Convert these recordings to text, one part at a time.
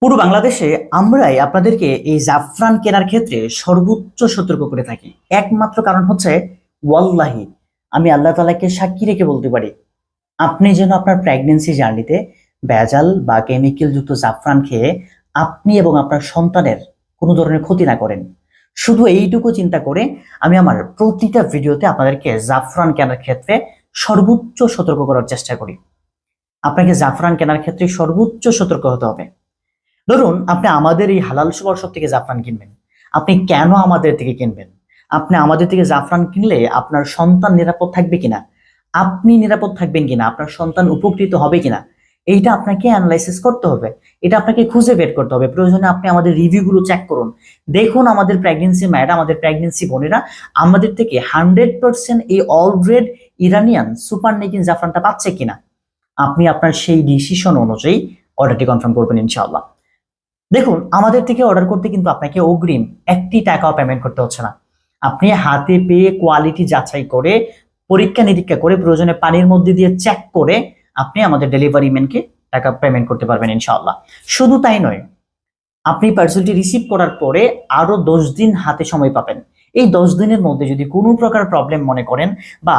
পুরো বাংলাদেশে আমরাই আপনাদেরকে এই জাফরান কেনার ক্ষেত্রে সর্বোচ্চ সতর্ক করে থাকি। একমাত্র কারণ হচ্ছে ওয়াল্লাহি, আমি আল্লাহ তাআলাকে সাক্ষী রেখে বলতে পারি, আপনি যেন আপনার প্রেগন্যান্সি জার্নিতে ভেজাল বা কেমিক্যাল যুক্ত জাফরান খেয়ে আপনি এবং আপনার সন্তানের কোনো ধরনের ক্ষতি না করেন। শুধু এইটুকু চিন্তা করে আমি আমার প্রতিটা ভিডিওতে আপনাদেরকে জাফরান কেনার ক্ষেত্রে সর্বোচ্চ সতর্ক করার চেষ্টা করি। আপনাকে জাফরান কেনার ক্ষেত্রে সর্বোচ্চ সতর্ক হতে হবে। ধরুন আপনি আমাদের এই হালাল সুপার শপ থেকে জাফরান কিনবেন। আপনি কেন আমাদের থেকে কিনবেন? আপনি আমাদের থেকে জাফরান কিনলে আপনার সন্তান নিরাপদ থাকবে কিনা, আপনি নিরাপদ থাকবেন কিনা, আপনার সন্তান উপকৃত হবে কিনা, এইটা আপনাকে অ্যানালাইসিস করতে হবে। এটা আপনাকে খুঁজে বের করতে হবে। প্রয়োজনে আপনি আমাদের রিভিউগুলো চেক করুন। দেখুন আমাদের প্রেগনেন্সি মায়েরা, আমাদের প্রেগনেন্সি বোনেরা আমাদের থেকে 100% এই অলরেড ইরানিয়ান সুপার নেকিন জাফরানটা পাচ্ছে কিনা। আপনি আপনার সেই ডিসিশন অনুযায়ী অর্ডারটি কনফার্ম করবেন ইনশাআল্লাহ। দেখুন, আমাদের থেকে অর্ডার করতে কিন্তু আপনাকে অগ্রিম একটি টাকাও পেমেন্ট করতে হচ্ছে না। আপনি হাতে পেয়ে কোয়ালিটি যাচাই করে, পরীক্ষা নিরীক্ষা করে, প্রয়োজনে পানির মধ্যে দিয়ে চেক করে আপনি আমাদের ডেলিভারি ম্যানকে টাকা পেমেন্ট করতে পারবেন ইনশাআল্লাহ। শুধু তাই নয়, আপনি পার্সেলটি রিসিভ করার পরে আরো 10 দিন হাতে সময় পাবেন। এই 10 দিনের মধ্যে যদি কোনো প্রকার প্রবলেম মনে করেন বা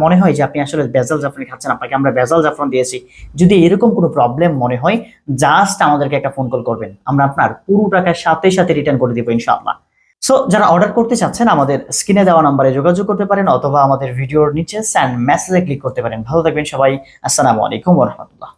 মনে হয় যে আপনি আসলে ভেজাল জাফরান খাচ্ছেন, আপনাকে আমরা ভেজাল জাফরান দিয়েছি, যদি এরকম কোনো প্রবলেম মনে হয়, জাস্ট আমাদেরকে একটা ফোন কল করবেন। আমরা আপনার পুরো টাকা সাথে সাথে রিটার্ন করে দিব ইনশাআল্লাহ। সো যারা অর্ডার করতে চাচ্ছেন আমাদের স্ক্রিনে দেওয়া নাম্বারে যোগাযোগ করতে পারেন, অথবা আমাদের ভিডিওর নিচে সেন্ড মেসেজে ক্লিক করতে পারেন। ভালো থাকবেন সবাই। আসসালামু আলাইকুম ওয়া রাহমাতুল্লাহ।